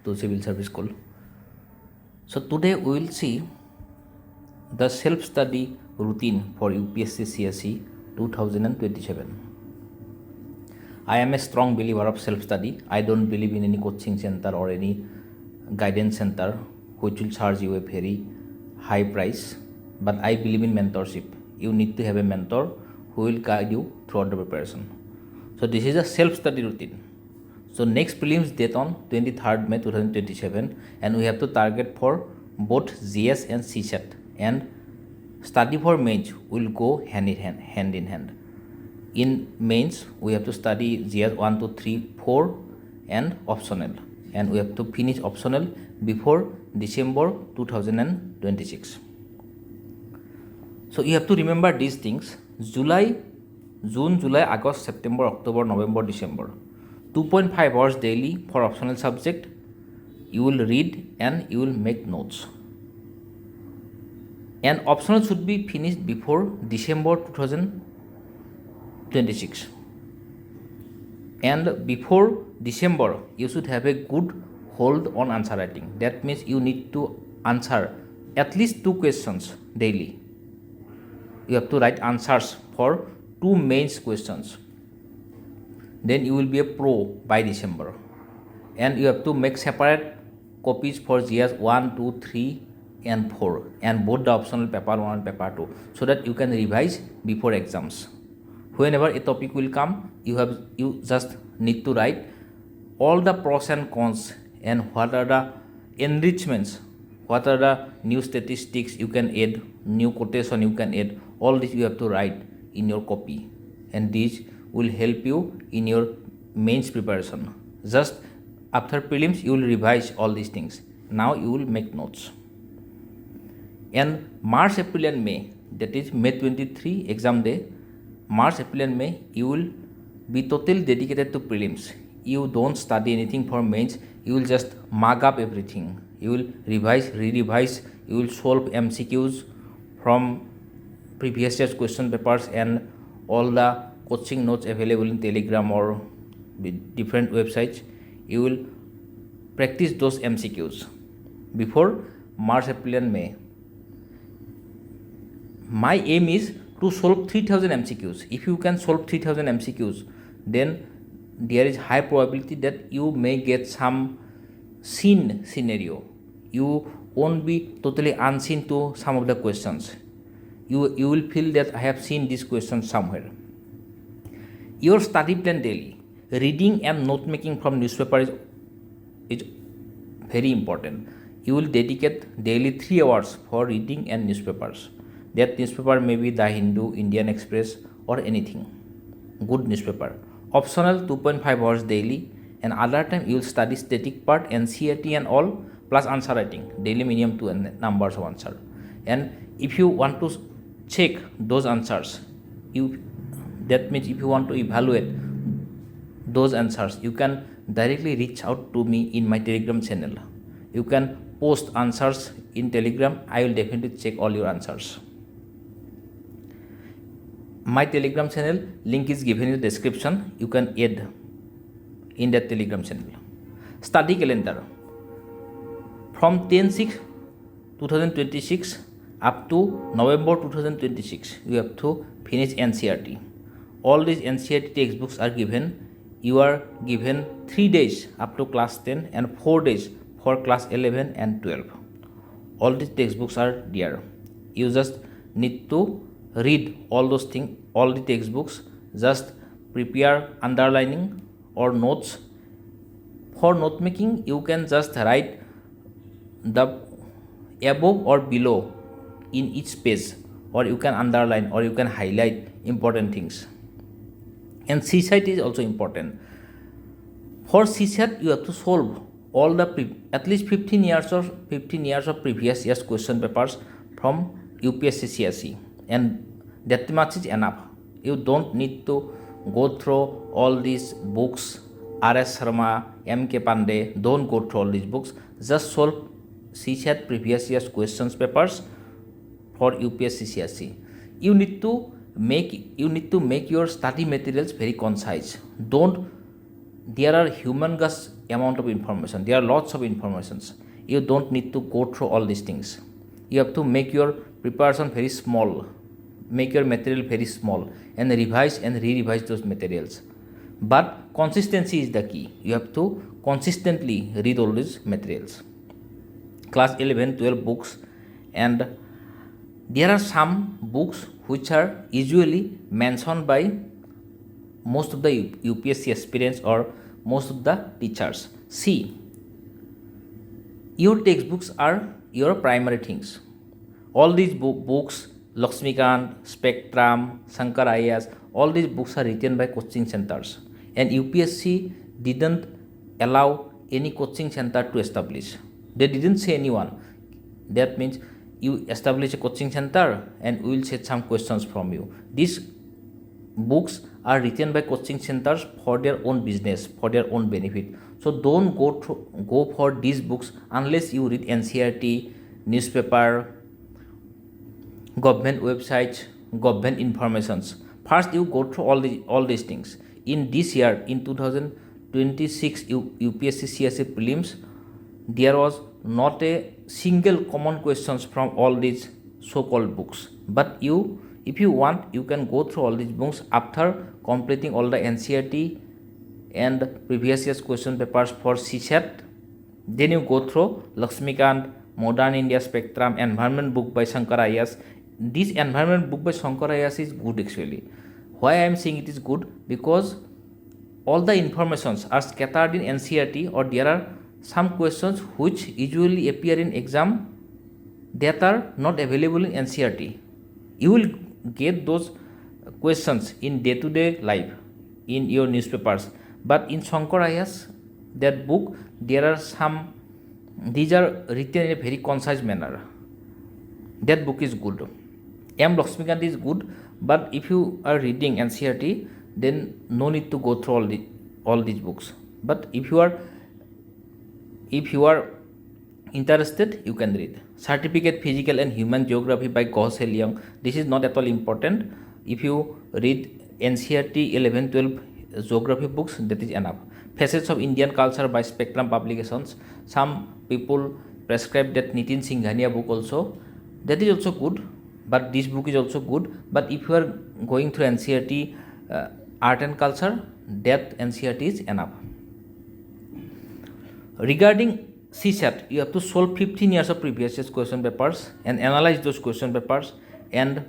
to Civil Service School. So today we will see the self-study routine for UPSC CSE 2027. I am a strong believer of self-study. I don't believe in any coaching center or any guidance center which will charge you a very high price, but I believe in mentorship. You need to have a mentor who will guide you throughout the preparation. So this is a self-study routine. So next prelims date on 23rd May 2027, and we have to target for both GS and CSET, and study for mains will go hand in hand. In mains we have to study GS 1, 2, 3, 4 and optional, and we have to finish optional before December 2026. So you have to remember these things: June, July, August, September, October, November, December. 2.5 hours daily for optional subject. You will read and you will make notes. And optional should be finished before December 2026. And before December, you should have a good hold on answer writing. That means you need to answer at least 2 questions daily. You have to write answers for 2 mains questions. Then you will be a pro by December. And you have to make separate copies for GS 1, 2, 3 and 4, and both the optional paper 1 and paper 2, so that you can revise before exams. Whenever a topic will come, you just need to write all the pros and cons and what are the enrichments, what are the new statistics you can add, new quotation you can add. All this you have to write in your copy, and this will help you in your mains preparation. Just after prelims you will revise all these things. Now you will make notes. And March, April and May, that is May 23 exam day, March, April and May, you will be totally dedicated to prelims. You don't study anything for mains. You will just mug up everything. You will revise, re-revise. You will solve MCQs from previous year's question papers and all the coaching notes available in Telegram or different websites. You will practice those MCQs before March, April and May. My aim is to solve 3000 MCQs. If you can solve 3000 MCQs, then there is high probability that you may get some seen scenario. You won't be totally unseen to some of the questions. You will feel that I have seen this question somewhere. Your study plan daily. Reading and note making from newspaper is very important. You will dedicate daily 3 hours for reading and newspapers. That newspaper may be The Hindu, Indian Express or anything. Good newspaper. Optional 2.5 hours daily, and other time you will study static part, NCERT and all, plus answer writing. Daily minimum 2 numbers of answer. And if you want to check those answers, that means if you want to evaluate those answers, you can directly reach out to me in my Telegram channel. You can post answers in Telegram. I will definitely check all your answers. My Telegram channel link is given in the description. You can add in that Telegram channel. Study calendar. From 10/6/2026 up to November 2026, you have to finish NCERT. All these NCERT textbooks are given. You are given 3 days up to class 10 and 4 days for class 11 and 12. All these textbooks are there. You just need to read all those things, all the textbooks. Just prepare underlining or notes. For note making, you can just write the above or below in each page, or you can underline or you can highlight important things. And CSET is also important. For CSET, you have to solve all the at least 15 years of previous year's question papers from UPSC CSE, and that much is enough. You don't need to go through all these books. R.S. Sarma, M.K. Pandey, don't go through all these books. Just solve CSET previous year's questions papers for UPSC CSE. You need to make your study materials very concise. There are humongous amount of information. There are lots of informations. You don't need to go through all these things. You have to make your preparation very small, make your material very small, and revise and re-revise those materials. But consistency is the key. You have to consistently read all these materials. Class 11, 12 books, and there are some books which are usually mentioned by most of the UPSC aspirants or most of the teachers. See, your textbooks are your primary things. All these books, Lakshmikant, Spectrum, Shankar IAS, all these books are written by coaching centers, and UPSC didn't allow any coaching center to establish. They didn't say anyone. That means you establish a coaching center and we will set some questions from you. These books are written by coaching centers for their own business, for their own benefit. So don't go for these books unless you read NCERT, newspaper, government websites, government informations. First, you go through all these things. In this year, in 2026 UPSC CSE prelims, there was not a single common questions from all these so-called books. But if you want, you can go through all these books after completing all the NCERT and previous year's question papers for CSET. Then you go through Lakshmikant, Modern India, Spectrum, Environment book by Shankar IAS. This Environment book by Shankar IAS is good actually. Why I am saying it is good? Because all the informations are scattered in NCERT, or there are some questions which usually appear in exam that are not available in NCERT. You will get those questions in day-to-day life in your newspapers. But in Shankar IAS, that book, there are some, these are written in a very concise manner. That book is good. M. Lakshmikant is good, but if you are reading NCERT, then no need to go through all these books. But if you are interested, you can read Certificate Physical and Human Geography by Goh Young. This is not at all important. If you read NCERT 11, 12 geography books, that is enough. Facets of Indian Culture by Spectrum Publications. Some people prescribe that Nitin Singhania book also. That is also good, but this book is also good. But if you are going through NCERT Art and Culture, that NCERT is enough. Regarding CSET, you have to solve 15 years of previous year's question papers and analyze those question papers. And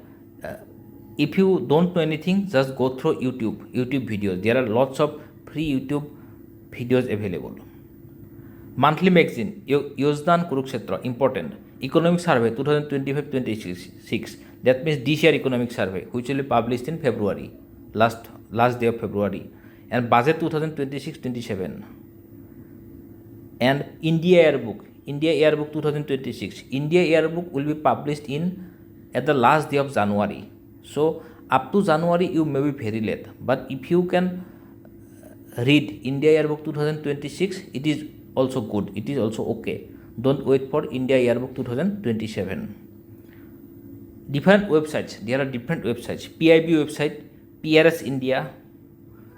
if you don't know anything, just go through YouTube videos. There are lots of free YouTube videos available. Monthly magazine, Yojdan Kurukshetra, important. Economic Survey 2025-26. That means this year economic survey, which will be published in February, last day of February. And budget 2026-27. And India Yearbook 2026. India Yearbook will be published at the last day of January. So up to January you may be very late, but if you can read India Yearbook 2026, it is also good, it is also okay. Don't wait for India Yearbook 2027. Different websites, there are different websites. PIB website, PRS India,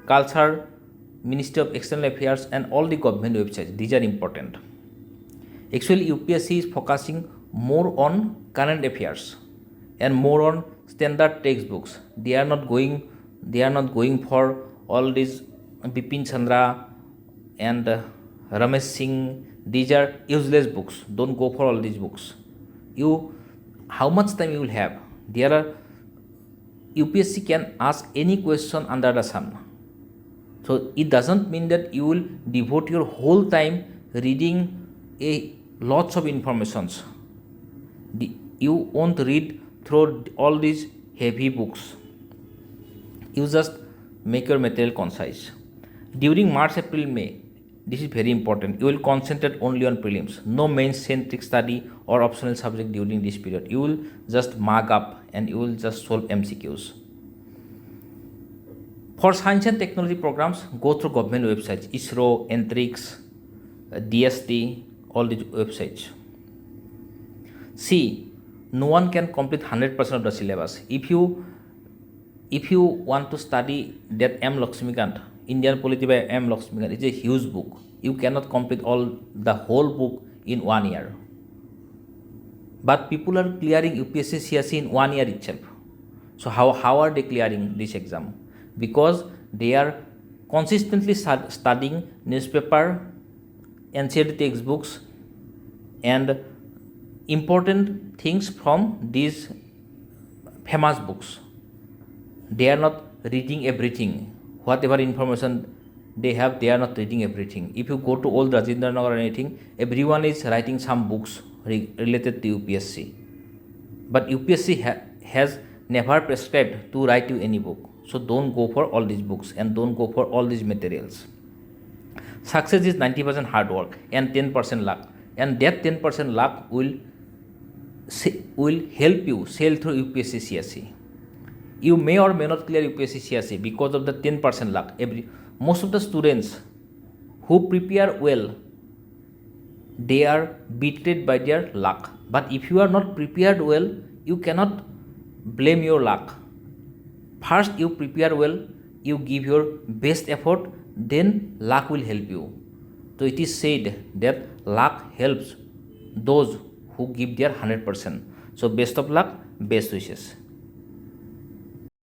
Culture, Ministry of External Affairs, and all the government websites. These are important. Actually, UPSC is focusing more on current affairs and more on standard textbooks. They are not going for all these Bipin Chandra and Ramesh Singh. These are useless books. Don't go for all these books. How much time you will have? UPSC can ask any question under the sun. So it doesn't mean that you will devote your whole time reading lots of informations. You won't read through all these heavy books. You just make your material concise. During March, April, May, this is very important. You will concentrate only on prelims. No main-centric study or optional subject during this period. You will just mark up and you will just solve MCQs. For science and technology programs, go through government websites, ISRO, Antrix, DST, all these websites. See, no one can complete 100% of the syllabus. If you want to study that M. Lakshmikant, Indian Polity by M. Lakshmikant is a huge book. You cannot complete the whole book in 1 year. But people are clearing UPSC CSE in 1 year itself. So how are they clearing this exam? Because they are consistently studying newspaper, NCERT textbooks, and important things from these famous books. They are not reading everything. Whatever information they have, they are not reading everything. If you go to old Rajendra Nagar or anything, everyone is writing some books related to UPSC. But UPSC has never prescribed to write you any book. So don't go for all these books and don't go for all these materials. Success is 90% hard work and 10% luck. And that 10% luck will help you sail through UPSC CSE. You may or may not clear UPSC CSE because of the 10% luck. Most of the students who prepare well, they are beaten by their luck. But if you are not prepared well, you cannot blame your luck. First, you prepare well, you give your best effort, then luck will help you. So it is said that luck helps those who give their 100%. So best of luck, best wishes.